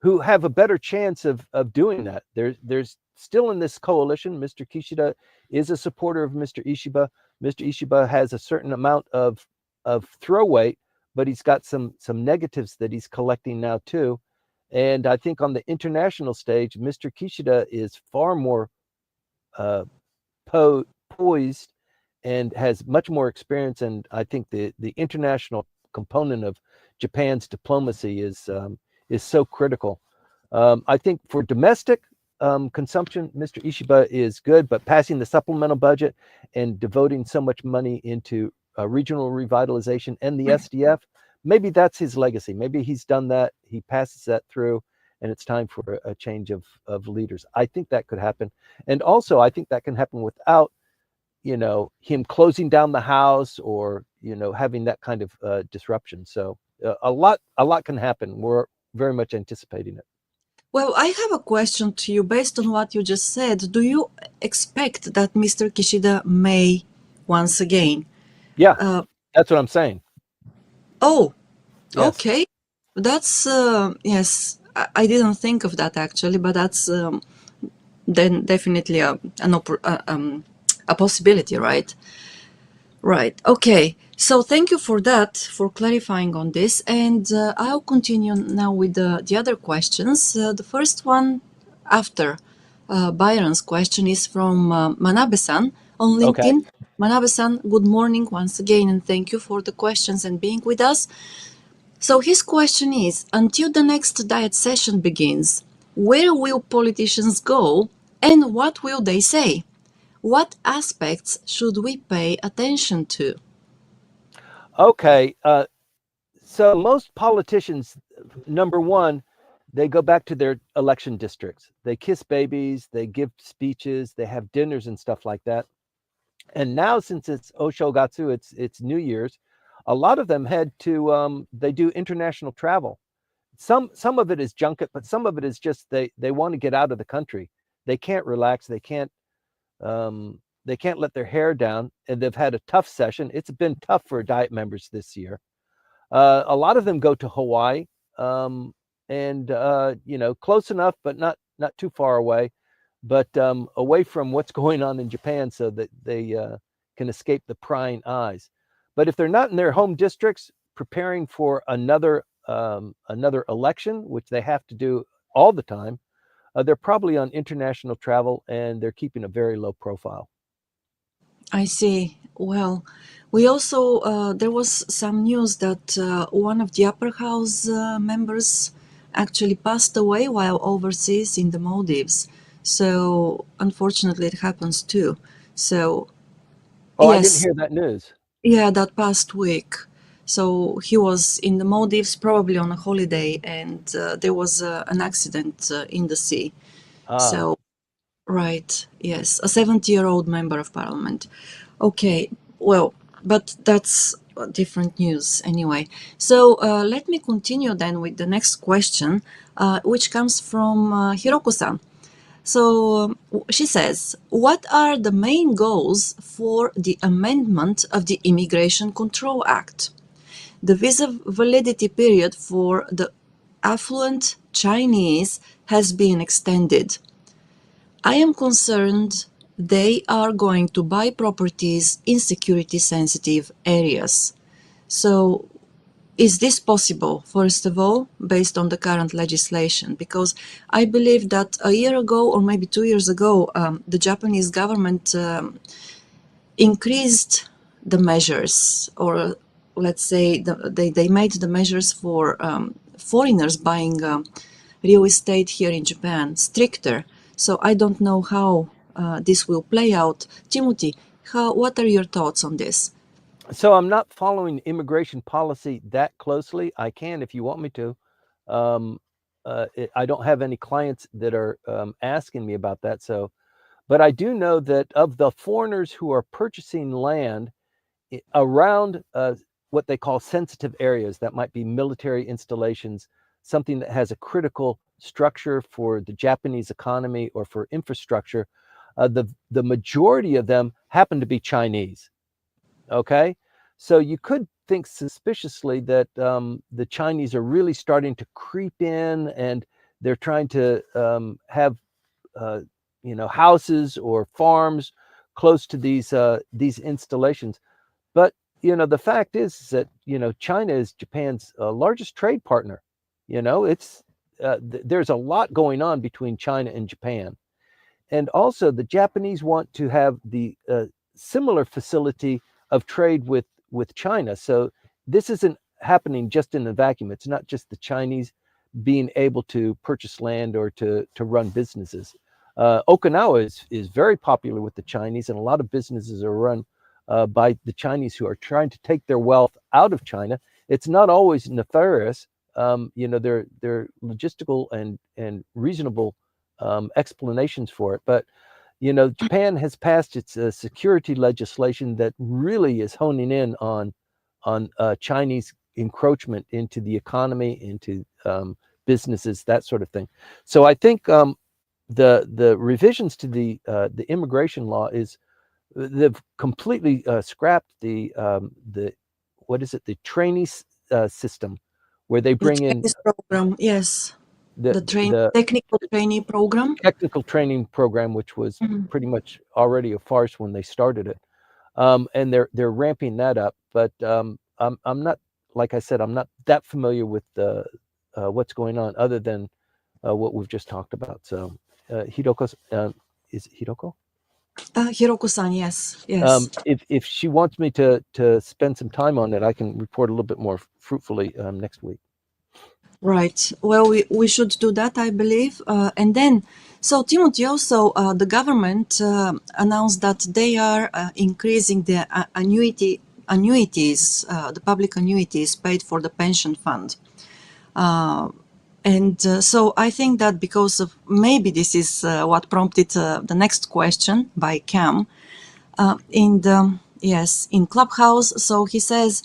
who have a better chance of doing that. There's still in this coalition, Mr. Kishida is a supporter of Mr. Ishiba. Mr. Ishiba has a certain amount of throw weight, but he's got some negatives that he's collecting now too. And I think on the international stage, Mr. Kishida is far more poised and has much more experience. And I think the international component of Japan's diplomacy is so critical. I think for domestic consumption, Mr. Ishiba is good, but passing the supplemental budget and devoting so much money into regional revitalization and the SDF, maybe that's his legacy. Maybe he's done that. He passes that through, and it's time for a change of leaders. I think that could happen. And also, I think that can happen without, him closing down the house or, having that kind of disruption. So a lot can happen. We're very much anticipating it. Well, I have a question to you based on what you just said. Do you expect that Mr. Kishida may once again? Yeah, that's what I'm saying. Oh, Yes. okay. That's, yes, I didn't think of that actually, but that's then definitely a possibility, right? Right. Okay. So thank you for that, for clarifying on this. And I'll continue now with the other questions. The first one after Byron's question is from Manabe-san on LinkedIn. Okay. Manabe-san, good morning once again, and thank you for the questions and being with us. So his question is, until the next diet session begins, where will politicians go and what will they say? What aspects should we pay attention to? Okay, so most politicians, number one, they go back to their election districts. They kiss babies, they give speeches, they have dinners and stuff like that. And now, since it's Oshogatsu, it's New Year's, a lot of them head to they do international travel. Some of it is junket, but some of it is just they want to get out of the country. They can't relax. They can't let their hair down, and they've had a tough session. It's been tough for diet members this year. A lot of them go to Hawaii, and close enough, but not too far away, but away from what's going on in Japan, so that they can escape the prying eyes. But if they're not in their home districts, preparing for another election, which they have to do all the time, they're probably on international travel, and they're keeping a very low profile. I see. Well, we also, there was some news that one of the upper house members actually passed away while overseas in the Maldives. So, unfortunately, it happens too. So, Oh, I didn't yes, hear that news. yeah, that past week. So, he was in the Maldives, probably on a holiday, and there was an accident in the sea. Ah, So, right, yes, a 70-year-old member of parliament. Okay, well, but that's different news anyway. So let me continue then with the next question, which comes from Hiroko-san. So she says, what are the main goals for the amendment of the Immigration Control Act? The visa validity period for the affluent Chinese has been extended. I am concerned they are going to buy properties in security sensitive areas. So, is this possible, first of all, based on the current legislation? Because I believe that a year ago, or maybe 2 years ago, the Japanese government increased the measures, or let's say they made the measures for foreigners buying real estate here in Japan stricter. So I don't know how this will play out. Timothy, what are your thoughts on this? so I'm not following immigration policy that closely. I can if you want me to. Um, I don't have any clients that are asking me about that. So, but I do know that of the foreigners who are purchasing land around what they call sensitive areas, that might be military installations, something that has a critical structure for the Japanese economy or for infrastructure, the majority of them happen to be Chinese. Okay, so you could think suspiciously that the Chinese are really starting to creep in, and they're trying to have uh, houses or farms close to these installations. But the fact is that China is Japan's largest trade partner. It's there's a lot going on between China and Japan, and also the Japanese want to have the similar facility of trade with China. So this isn't happening just in a vacuum. It's not just the Chinese being able to purchase land or to run businesses. Okinawa is very popular with the Chinese, and a lot of businesses are run by the Chinese who are trying to take their wealth out of China. It's not always nefarious. They're logistical and reasonable explanations for it. But Japan has passed its security legislation that really is honing in on Chinese encroachment into the economy, into businesses, that sort of thing. So I think the revisions to the immigration law is they've completely scrapped the what is it, the trainee system, where they The bring in Chinese program, yes, the the the technical trainee program. technical training program, which was Mhm. pretty much already a farce when they started it. And they're ramping that up. But I'm not, like I said, I'm not that familiar with what's going on, other than what we've just talked about. So Hiroko, is it Hiroko? Hiroko-san, yes, yes. If she wants me to spend some time on it, I can report a little bit more fruitfully next week. Right. Well, we should do that, I believe. And then, so Timothy, also the government announced that they are increasing the annuities, the public annuities paid for the pension fund. And so I think that because of maybe this is what prompted the next question by Cam in Clubhouse. So he says,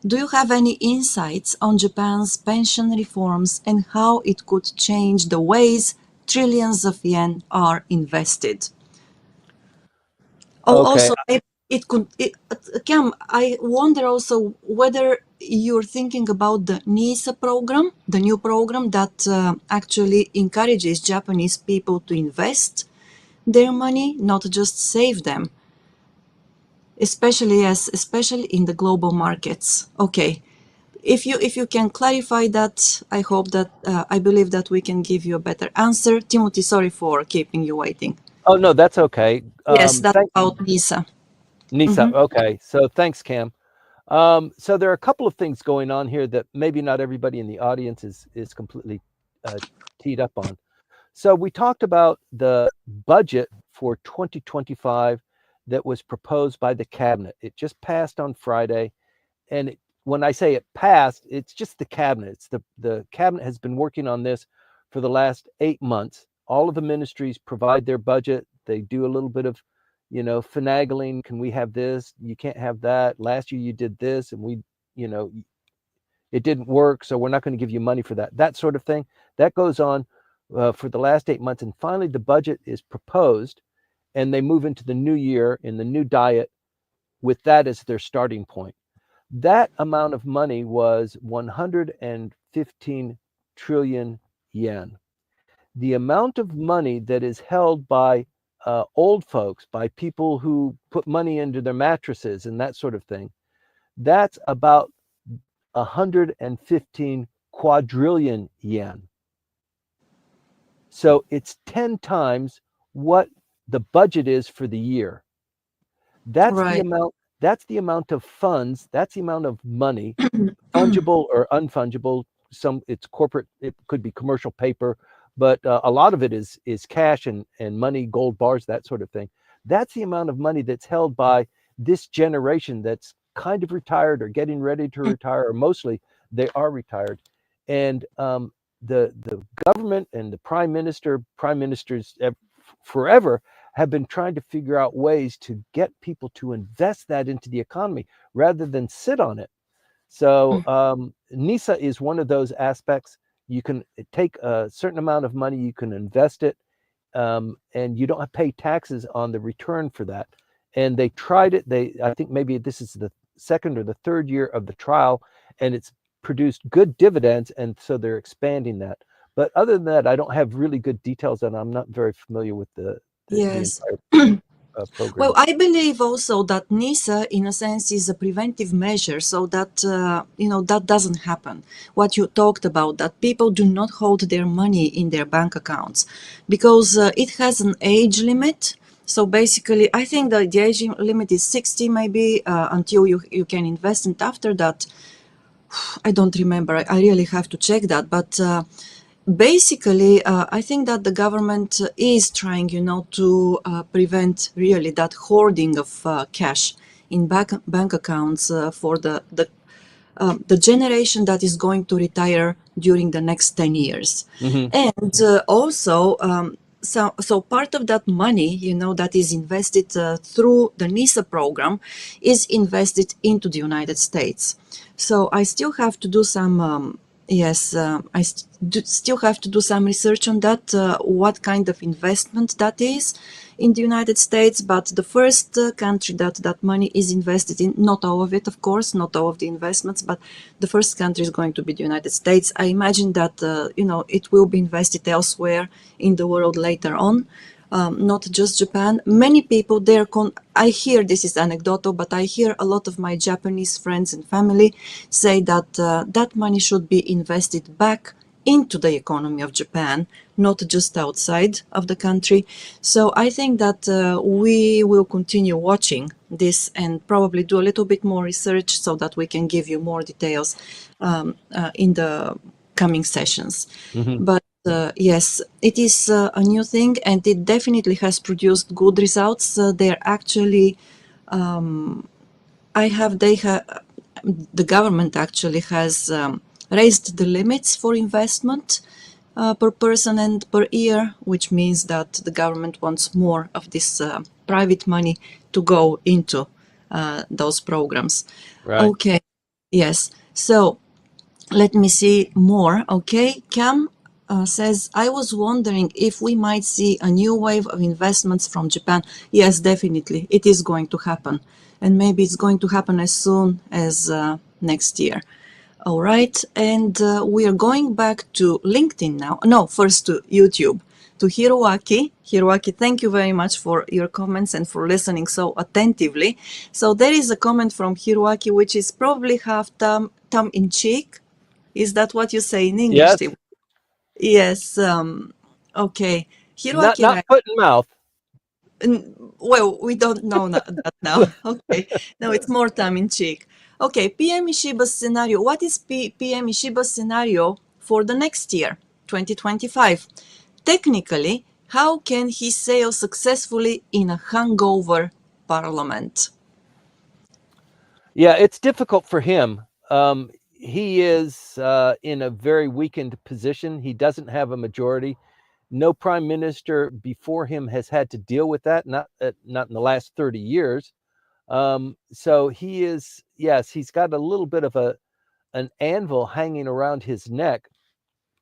do you have any insights on Japan's pension reforms and how it could change the ways trillions of yen are invested? Oh, Okay. also, Cam, I wonder also whether you're thinking about the NISA program, the new program that actually encourages Japanese people to invest their money, not just save them, especially in the global markets. Okay. If you can clarify that, I hope that I believe that we can give you a better answer. Timothy, sorry for keeping you waiting. Oh no, that's okay. Yes, that's Thank about NISA. Nisa. Mhm. Okay, so thanks, Cam. So there are a couple of things going on here that maybe not everybody in the audience is completely teed up on. So we talked about the budget for 2025 that was proposed by the cabinet. It just passed on Friday, and when I say it passed, it's just the cabinet. It's the cabinet has been working on this for the last 8 months. All of the ministries provide their budget. They do a little bit of, finagling. Can we have this? You can't have that. Last year you did this, and you know, it didn't work, so we're not going to give you money for that. That sort of thing. That goes on for the last 8 months, and finally the budget is proposed, and they move into the new year in the new diet with that as their starting point. That amount of money was 115 trillion yen. The amount of money that is held by old folks, by people who put money into their mattresses and that sort of thing, that's about 115 quadrillion yen. So it's 10 times what the budget is for the year. That's the Right. amount. That's the amount of funds. That's the amount of money, fungible or unfungible. Some it's corporate. It could be commercial paper, but a lot of it is cash and money, gold bars, that sort of thing. That's the amount of money that's held by this generation that's kind of retired or getting ready to retire, or mostly they are retired. And the government and the prime ministers forever have been trying to figure out ways to get people to invest that into the economy rather than sit on it. So NISA is one of those aspects. You can take a certain amount of money, you can invest it, and you don't have to pay taxes on the return for that. And they tried it. I think maybe this is the second or the third year of the trial, and it's produced good dividends, and so they're expanding that. But other than that, I don't have really good details, and I'm not very familiar with the Yes. entire program. Well, I believe also that NISA, in a sense, is a preventive measure, so that that doesn't happen. What you talked about, that people do not hold their money in their bank accounts, because it has an age limit. So basically, I think that the age limit is 60, maybe, until you can invest, and after that, I don't remember. I really have to check that, but. Basically, I think that the government is trying, to prevent really that hoarding of cash in bank accounts for the generation that is going to retire during the next 10 years. Mm-hmm. And also, so part of that money, that is invested through the NISA program is invested into the United States. So I still have to do some, still have to do some research on that, what kind of investment that is in the United States. But the first country that money is invested in, not all of it, of course, not all of the investments, but the first country is going to be the United States. I imagine that, it will be invested elsewhere in the world later on. Not just Japan. Many people there, I hear, this is anecdotal, but I hear a lot of my Japanese friends and family say that that money should be invested back into the economy of Japan, not just outside of the country. So I think that we will continue watching this and probably do a little bit more research so that we can give you more details in the coming sessions. Mhm. But yes, it is a new thing and it definitely has produced good results. They're actually, the government actually has raised the limits for investment per person and per year, which means that the government wants more of this private money to go into those programs. Right. Okay, yes. So let me see more. Okay, Cam says, I was wondering if we might see a new wave of investments from Japan. Yes, definitely. It is going to happen. And maybe it's going to happen as soon as next year. All right. And we are going back to LinkedIn now. No, first to YouTube, to Hiroaki. Hiroaki, thank you very much for your comments and for listening so attentively. So there is a comment from Hiroaki, which is probably half tongue in cheek. Is that what you say in English, Yes. Tim? Yes. Okay. Hiroaki, Not foot and mouth. well, we don't know that now. Okay. No, it's more tongue in cheek. Okay. PM Ishiba's scenario. What is PM Ishiba's scenario for the next year, 2025? Technically, how can he sail successfully in a hungover parliament? Yeah, it's difficult for him. He is in a very weakened position. He doesn't have a majority. No prime minister before him has had to deal with that. Not in the last 30 years. So he is, yes, he's got a little bit of an anvil hanging around his neck,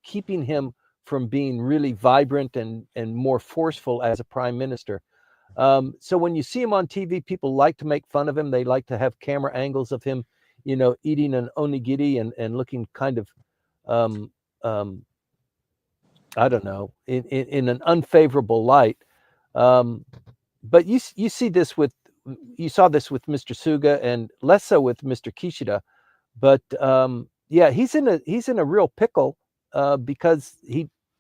keeping him from being really vibrant and more forceful as a prime minister. So when you see him on TV, people like to make fun of him. They like to have camera angles of him, eating an onigiri and looking kind of, um, um, I don't know, in an unfavorable light. Um, but you see this with you saw this with Mr. Suga and less so with Mr. Kishida. But yeah, he's in a real pickle because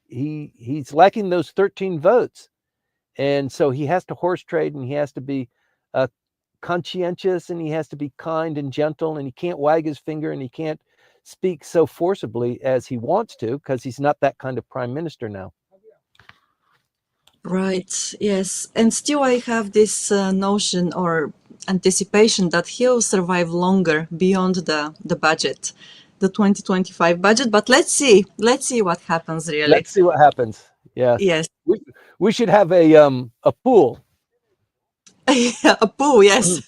he's lacking those 13 votes, and so he has to horse trade and he has to be uh, conscientious and he has to be kind and gentle and he can't wag his finger and he can't speak so forcibly as he wants to because he's not that kind of prime minister now. Right, yes. And still, I have this notion or anticipation that he'll survive longer beyond the budget, the 2025 budget. But let's see what happens really. Let's see what happens. Yes, Yes, we should have a pool. a poo, yes.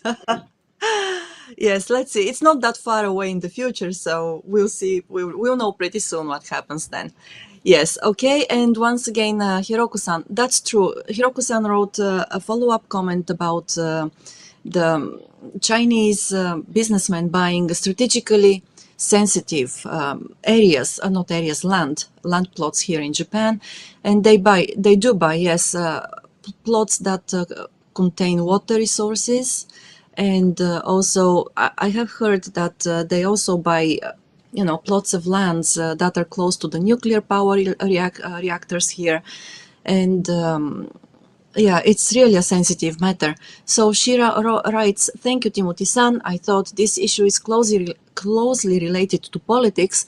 Yes, let's see. It's not that far away in the future, so we'll see. We'll know pretty soon what happens then. Yes, okay. And once again, Hiroku-san, that's true. Hiroku-san wrote a follow-up comment about the Chinese businessmen buying strategically sensitive areas, not areas, land plots here in Japan, and they do buy, yes, plots that contain water resources, and also I have heard that they also buy plots of lands that are close to the nuclear power reactors here, and yeah, it's really a sensitive matter. So Shira writes, thank you, Timothy-san. I thought this issue is closely related to politics.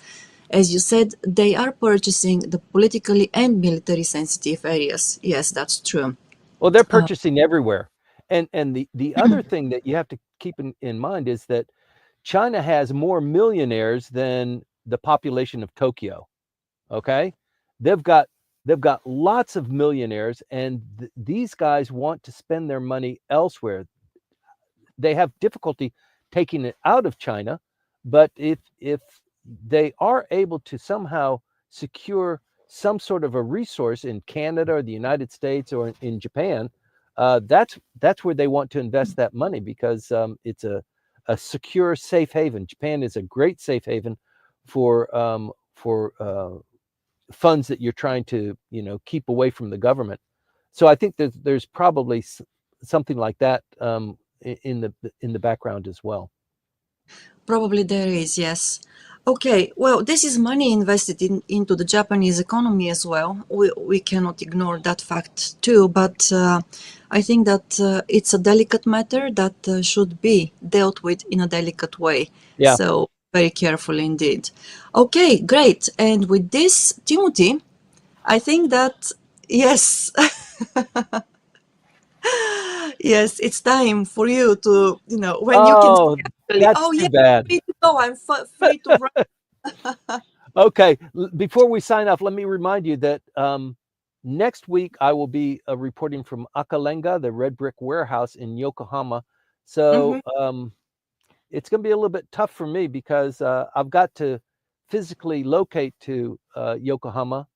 As you said, they are purchasing the politically and military sensitive areas. Yes, that's true. Well, they're purchasing everywhere. And the other thing that you have to keep in mind is that China has more millionaires than the population of Tokyo. Okay? They've got they've got lots of millionaires, and these guys want to spend their money elsewhere. They have difficulty taking it out of China, but if they are able to somehow secure some sort of a resource in Canada or the United States or in Japan, that's where they want to invest that money because it's a secure safe haven. Japan is a great safe haven for funds that you're trying to keep away from the government. So I think there's probably something like that in the background as well. Probably there is, yes. Okay, well, this is money invested into the Japanese economy as well. We cannot ignore that fact too, but I think that it's a delicate matter that should be dealt with in a delicate way. Yeah. So, very careful indeed. Okay, great. And with this, Timothy, I think that, yes, yes, it's time for you to, when you can say Oh, actually, that's oh, too yeah, bad. free to go, I'm free to run. Okay, before we sign off, let me remind you that next week I will be reporting from Akalenga, the red brick warehouse in Yokohama. So Mhm. it's going to be a little bit tough for me because I've got to physically locate to Yokohama.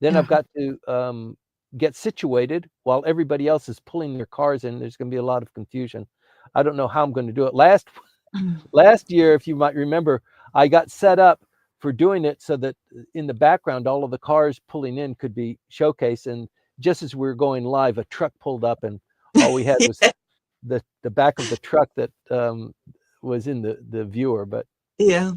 Then I've Yeah. got to get situated while everybody else is pulling their cars in. There's going to be a lot of confusion. I don't know how I'm going to do it. Last year, if you might remember, I got set up for doing it so that in the background, all of the cars pulling in could be showcased. And just as we were going live, a truck pulled up, and all we had was the back of the truck that was in the viewer. But Yeah,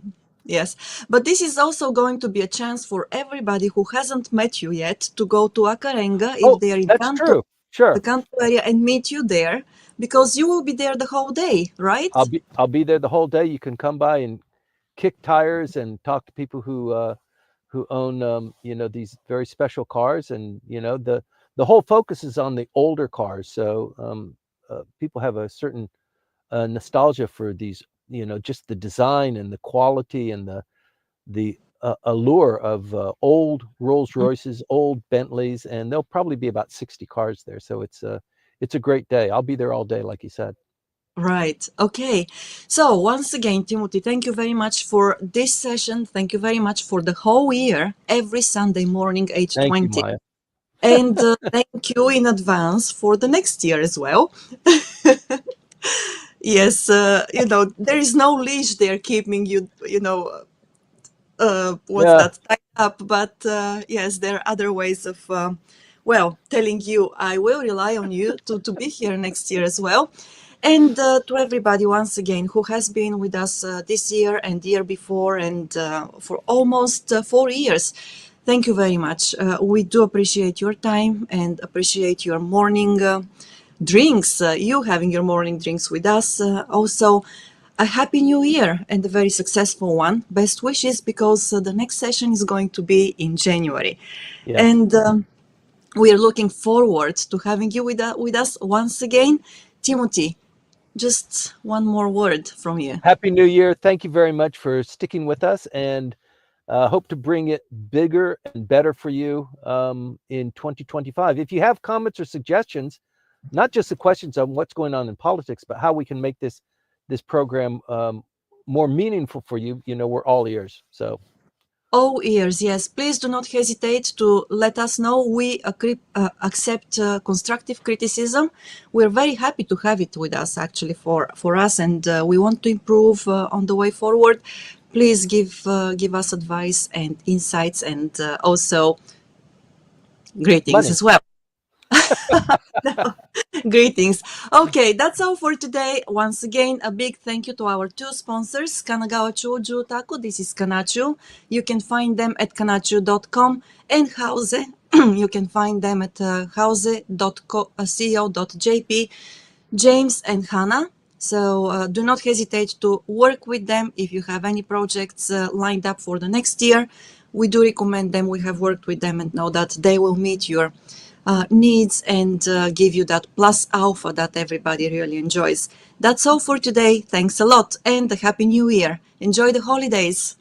yes. But this is also going to be a chance for everybody who hasn't met you yet to go to Akarenga if oh, they are in that's Kanto, true. the Sure, Kanto area, and meet you there because you will be there the whole day, right? I'll be there the whole day. You can come by and kick tires and talk to people who own these very special cars, and the whole focus is on the older cars. So people have a certain nostalgia for these, just the design and the quality and the allure of old Rolls Mm. Royces, old Bentleys, and there'll probably be about 60 cars there. So it's a great day. I'll be there all day, like you said. Right. Okay. So once again, Timothy, thank you very much for this session. Thank you very much for the whole year, every Sunday morning, age Thank you, 20. Maya. And thank you in advance for the next year as well. Yes, there is no leash there keeping you, what's Yeah, that, tied up. But yes, there are other ways of, well, telling you I will rely on you to be here next year as well. And to everybody, once again, who has been with us this year and the year before and for almost 4 years, thank you very much. We do appreciate your time and appreciate your morning drinks, you having your morning drinks with us. Also, a happy new year and a very successful one. Best wishes because the next session is going to be in January. yes. And we are looking forward to having you with us once again. Timothy, just one more word from you. Happy New Year. Thank you very much for sticking with us, and hope to bring it bigger and better for you in 2025. If you have comments or suggestions, not just the questions on what's going on in politics, but how we can make this program more meaningful for you, we're all ears. So All ears, yes. Please do not hesitate to let us know. We accept constructive criticism. We're very happy to have it with us, actually, for us, and we want to improve on the way forward. Please give us advice and insights, and also greetings money. as well. Greetings. Okay, that's all for today. Once again, a big thank you to our two sponsors, Kanagawa Chuo Jutaku. This is Kanchu. You can find them at kanachu.com, and House. You can find them at house.co.jp. James and Hannah. So do not hesitate to work with them if you have any projects lined up for the next year. We do recommend them. We have worked with them and know that they will meet your needs and give you that plus alpha that everybody really enjoys. That's all for today. Thanks a lot and a happy new year. Enjoy the holidays.